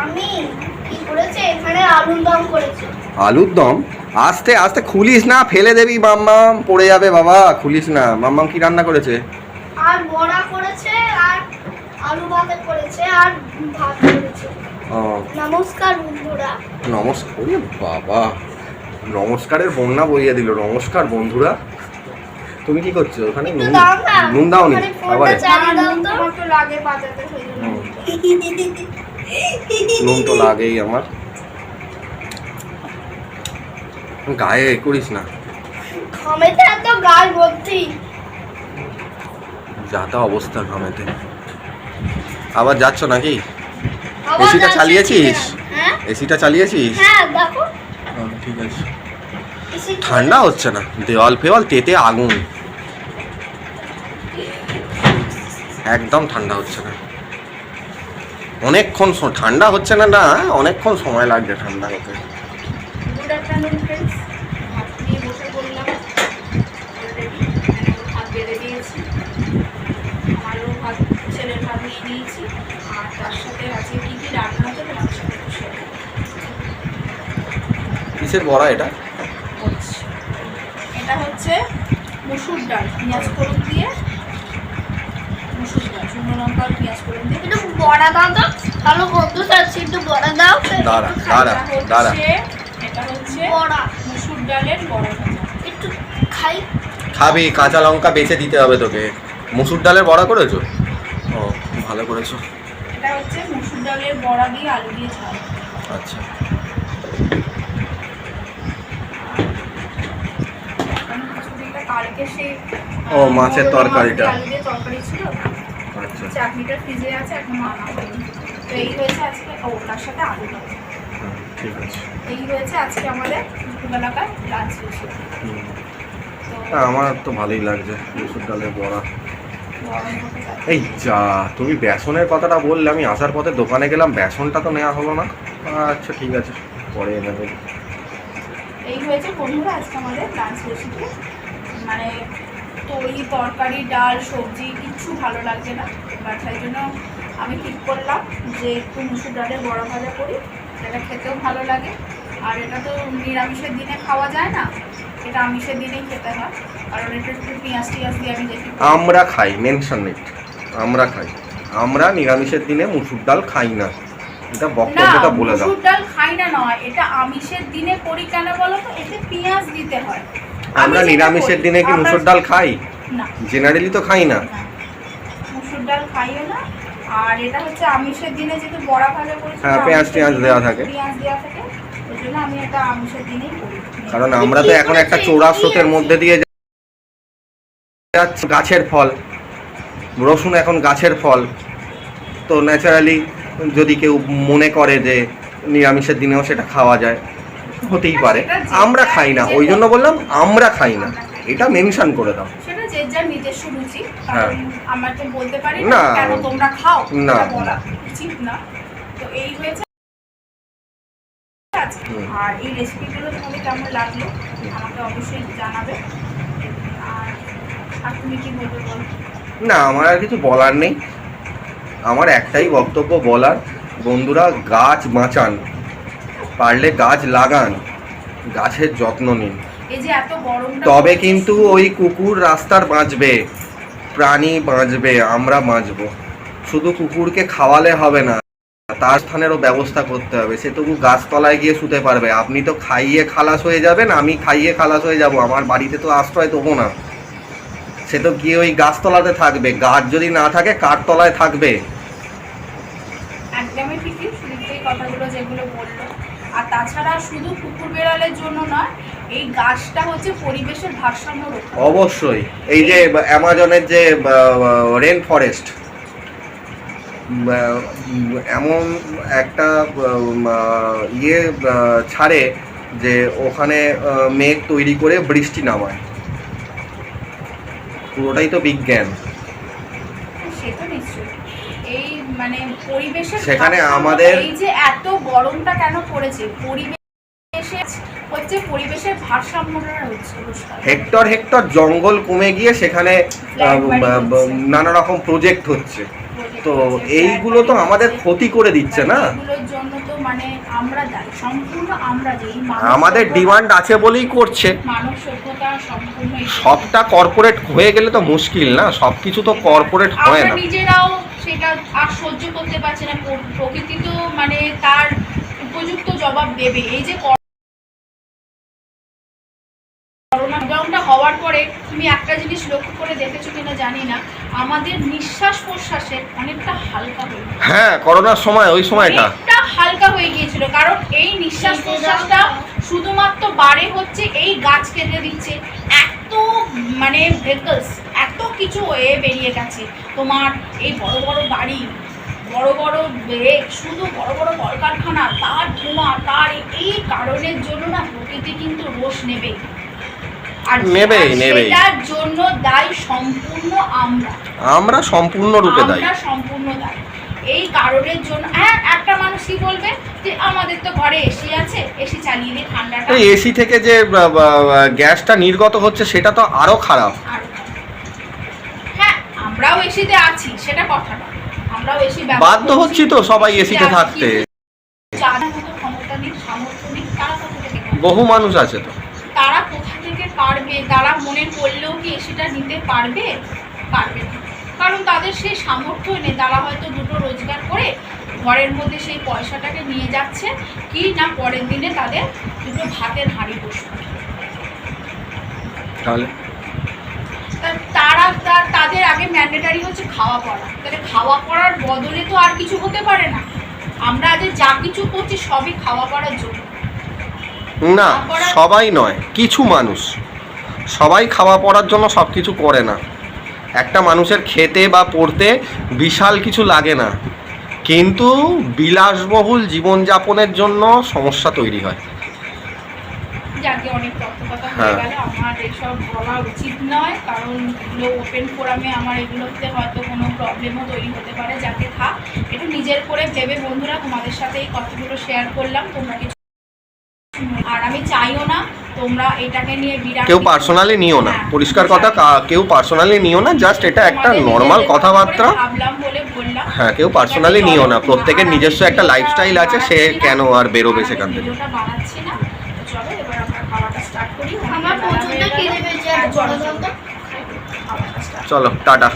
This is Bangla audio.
আমি কি করেছে এখানে আলুর দম করেছে। আলুর দম? আস্তে আস্তে খুলিস না, ফেলে দেবি, মাম্মাম পড়ে যাবে বাবা, খুলিস না। মাম্মাম কি রান্না করেছে? আর বড়া করেছে, আর আলু ভাতে করেছে, আর ভাত করেছে। ও নমস্কার বন্ধুরা। নমস্কার। ওরে বাবা, নমস্কারের বন্যা বইয়ে দিল। নমস্কার বন্ধুরা। তুমি কি করছো ওখানে? একটু দাও না, নুন দাওনি? ওখানে আবার ফোনটা চালিয়ে দাও তো। আমার তো লাগে পাতাতে, সেই জন্য। নুন তো লাগেই আমার। গায়ে এ করিস না। ঘামেতে এত গাল ভর্তি। যা তা অবস্থা ঘামেতে। আবার যাচ্ছ নাকি? আবার এসিটা যাচ্ছে চালিয়েছিস? কি না? হ্যাঁ এসিটা চালিয়েছিস? হ্যাঁ দেখো ঠিক আছে। এসি ঠান্ডা হচ্ছে না, দেওয়াল ফেওয়াল তেতে আগুন, একদম ঠান্ডা হচ্ছে না। অনেকক্ষণ ঠান্ডা হচ্ছে না, না অনেকক্ষণ সময় লাগবে ঠান্ডা হতে। গুড আফটারনুন ফ্রেন্ডস, ভাত নিয়ে বসে পড়লাম অলরেডি। ভাত বেড়ে দিয়েছি, আমারও ভাত, ছেলের ভাত নিয়ে নিয়েছি। আর তার সাথে আজকে কী কী রান্না হতো তোমার সাথে একটু শেয়ার কিসের বড়া এটা? করছি। এটা হচ্ছে মুসুর ডাল, পেঁয়াজ ফোড়ন দিয়ে মুসুর ডাল, শুকনো লঙ্কা আর পেঁয়াজ ফোড়ন দিয়ে। একটু বড়া দাও তো, ভালো করতে চাচ্ছি, একটু বড়া দাও। দাঁড়া দাঁড়া দাঁড়া। এটা হচ্ছে বড়া মুসুর ডালের বড়া ভাজা। একটু খাই। খাবি? কাঁচা লঙ্কা বেছে দিতে হবে তোকে। মুসুর ডালের বড়া করেছো? ও ভালো করেছো। এটা হচ্ছে মুসুর ডালের বড়া দিয়ে আলু দিয়ে ঝাল। আচ্ছা। কালকে সেই ও মাছের তরকারিটা। আলু দিয়ে তরকারি ছিল, আচ্ছা চাটনিটা ফ্রিজে আছে, এখনো আনা হয়নি। তো এই হয়েছে আজকে, ও তার সাথে আলু ভাজা। ঠিক আছে। এই হয়েছে আজকে আমাদের দুপুরবেলাকার লাঞ্চ রেসিপি। আমার তো ভালোই লাগছে মুসুর ডালের বড়া। গরম হতে যাচ্ছে। এই যা, তুমি বেসনের কথাটা বললে, আমি আসার পথে দোকানে গেলাম, বেসনটা তো নেওয়া হলো না। আচ্ছা ঠিক আছে, পরে এনে দেবো। এই হয়েছে বন্ধুরা আজকে আমাদের লাঞ্চ রেসিপি। মানে তরি তরকারি ডাল সবজি কিচ্ছু ভালো লাগছে না, এবার তাই জন্য আমি ঠিক করলাম যে একটু মুসুর ডালের বড়া ভাজা করি, এটা খেতেও ভালো লাগে। আর এটা তো নিরামিষের দিনে খাওয়া যায় না, এটা আমিষের দিনেই খেতে হয়, কারণ এটা একটু পেঁয়াজ টিয়াজ দিয়ে আমি দেখি। আমরা খাই, মেনশন নেই, আমরা খাই। আমরা নিরামিষের দিনে মুসুর ডাল খাই না, এটা বক্তব্যটা বলে দাও। মুসুর ডাল খাই না নয়, এটা আমিষের দিনে করি কেন বলো তো, এতে পেঁয়াজ দিতে হয়। আমরা নিরামিষের দিনে কি মুসুর ডাল খাই? না, জেনারেলি তো খাই না। মুসুর ডাল খাইও না। আর এটা হচ্ছে আমিষের দিনে যেহেতু বড়া ভাজা করেছি, হ্যাঁ, পেঁয়াজ টিয়াজ দেওয়া থাকে, পেঁয়াজ দেওয়া থাকে, ওই জন্য আমি এটা আমিষের দিনেই করি। কারণ আমরা তো এখন একটা চোরা স্রোতের মধ্যে দিয়ে যাচ্ছি। গাছের ফল, রসুন এখন গাছের ফল, তো ন্যাচারালি যদি কেউ মনে করে যে নিরামিষের দিনেও সেটা খাওয়া যায়, হতেই পারে। আমরা খাই না, ওই জন্য বললাম আমরা খাই না, এটা মেনশন করে দাও। সেটা যে যার নিজস্ব রুচি, হ্যাঁ। কারণ আমরা তো বলতে পারি না, না কেন তোমরা খাও, না। এটা বলা উচিত না। তো এই হয়েছে আজকে। আর এই রেসিপিগুলো তোমাদের কেমন লাগলো আমাকে অবশ্যই জানাবে। আর তুমি কি বলবে বলো? না, আমার আর কিছু বলার নেই। আমার একটাই বক্তব্য বলার, বন্ধুরা গাছ বাঁচান, পারলে গাছ লাগান, গাছের যত্ন নিন, এই যে এত গরম, তবে কিন্তু ওই কুকুর রাস্তার বাঁচবে, প্রাণী বাঁচবে, আমরা বাঁচবো। শুধু কুকুরকে খাওয়ালে হবে না, তার স্থানেরও ব্যবস্থা করতে হবে। সে তবু গাছতলায় গিয়ে শুতে পারবে। আপনি তো খাইয়ে খালাস হয়ে যাবেন, আমি খাইয়ে খালাস হয়ে যাব, আমার বাড়িতে তো আশ্রয় দেবো না। সে তো গিয়ে ওই গাছতলাতে থাকবে, গাছ যদি না থাকে কাঠতলায় থাকবে। একদমই ঠিকই শুরুতে এই কথাগুলো যেগুলো বললো। আর তাছাড়া শুধু কুকুর বেড়ালের জন্য নয়, এই গাছটা হচ্ছে পরিবেশের ভারসাম্য রক্ষা। অবশ্যই। এই যে অ্যামাজনের যে রেন ফরেস্ট, এমন একটা ইয়ে ছাড়ে যে ওখানে মেঘ তৈরি করে বৃষ্টি নামায়, পুরোটাই তো বিজ্ঞান। সে তো নিশ্চয়ই এই মানে পরিবেশের সেখানে ভারসাম্য। আমাদের এই যে এত গরমটা কেন পড়েছে, পরিবেশে হচ্ছে পরিবেশের ভারসাম্যটা হচ্ছে হেক্টর হেক্টর জঙ্গল কমে গিয়ে সেখানে নানা রকম প্রজেক্ট হচ্ছে, project তো হয়েছে, এইগুলো তো আমাদের ক্ষতি করে দিচ্ছে না। এগুলোর জন্য তো মানে আমরা দায়ী, সম্পূর্ণ আমরা যে এই আমাদের ডিমান্ড আছে বলেই করছে। মানব সভ্যতা সম্পূর্ণ সবটা কর্পোরেট হয়ে গেলে তো মুশকিল না, সবকিছু তো কর্পোরেট হয় আমরা না। নিজেরাও সেটা আর সহ্য করতে পারছি না। প্রকৃতি তো মানে তার উপযুক্ত জবাব দেবে। এই যে করোনা লকডাউনটা হওয়ার পরে তুমি একটা জিনিস লক্ষ্য করে দেখেছো কিনা জানি না, আমাদের নিঃশ্বাস প্রশ্বাসের অনেকটা হালকা হয়ে গেছে। হ্যাঁ, করোনার সময় ওই সময়টা অনেকটা হালকা হয়ে গিয়েছিল, কারণ এই নিঃশ্বাস প্রশ্বাসটা শুধুমাত্র বাড়ে হচ্ছে এই গাছ কেটে দিচ্ছে। এত মানে ভেহিকলস, এত কিছু হয়ে বেরিয়ে গেছে। তোমার এই বড় বড় গাড়ি, বড় বড় শুধু বড় বড় কলকারখানা, তার ধোঁয়া, তার এই কারণের জন্য না প্রকৃতি কিন্তু রোষ নেবে। আর নেবেই। সেটার জন্য দায়ী সম্পূর্ণ আমরা সম্পূর্ণ রূপে দায়ী। আমরা সম্পূর্ণ দায়ী এই কারণের জন্য। হ্যাঁ, একটা মানুষ কি বলবে যে আমাদের তো ঘরে এসি আছে, এসি চালিয়ে দিয়ে ঠান্ডাটা। এই এসি থেকে যে গ্যাসটা নির্গত হচ্ছে সেটা তো আরো খারাপ। হ্যাঁ, আমরাও এসিতে আছি, সেটা কথা না, আমরাও এসি বাধ্য হচ্ছি তো সবাই এসিতে থাকতে। যাদের মতো ক্ষমতা নেই, সামর্থ্য নেই, তারা কোথা থেকে পাবে? বহু মানুষ আছে তো। তারা কোথা থেকে পারবে? তারা মনে করলেও কি এসিটা নিতে পারবে? পারবে না, কারণ তাদের সেই সামর্থ্য নেই। তারা হয়তো দুটো রোজগার করে ঘরের মধ্যে সেই পয়সাটাকে নিয়ে যাচ্ছে কি না পরের দিনে তাদের দুটো ভাতের হাঁড়ি বসবে। তাহলে তাদের আগে ম্যান্ডেটারি হচ্ছে খাওয়া পড়া। তাহলে খাওয়া পড়ার বদলে তো আর কিছু হতে পারে না। আমরা আজ যা কিছু করছি সবই খাওয়া পড়ার জন্য না, সবাই নয়, কিছু মানুষ। সবাই খাওয়া পড়ার জন্য সব কিছু করে না। একটা মানুষের খেতে বা পড়তে বিশাল কিছু লাগে না, কিন্তু বিলাসবহুল জীবনযাপনের জন্য সমস্যা তৈরি হয়। যাকে অনেক তথ্যকথা হয়ে গেল, আমার এসব বলা উচিত নয়, কারণ এগুলো ওপেন ফোরামে আমার এগুলোতে হয়তো কোনো প্রবলেমও তৈরি হতে পারে। যাকে থাক, একটু নিজের করে ভেবে বন্ধুরা তোমাদের সাথে এই কথাগুলো শেয়ার করলাম। তোমরা কিছু, আর আমি চাইও না তোমরা এটাকে নিয়ে বিরাট কেউ পার্সোনালি নিও না, পরিষ্কার কথা, কেউ পার্সোনালি নিও না। জাস্ট এটা একটা নর্মাল কথাবার্তা। ভাবলাম বলে বললাম। হ্যাঁ, কেউ পার্সোনালি নিও না। প্রত্যেকের নিজস্ব একটা লাইফস্টাইল আছে, সে কেন আর বেরোবে সেখান থেকে। ভিডিওটা বানাচ্ছি না, চলো এবার আমরা খাওয়াটা স্টার্ট করি। আমার প্রচন্ড খিদে পেয়েছে, আর বড় দাও তো। চলো, টাটা।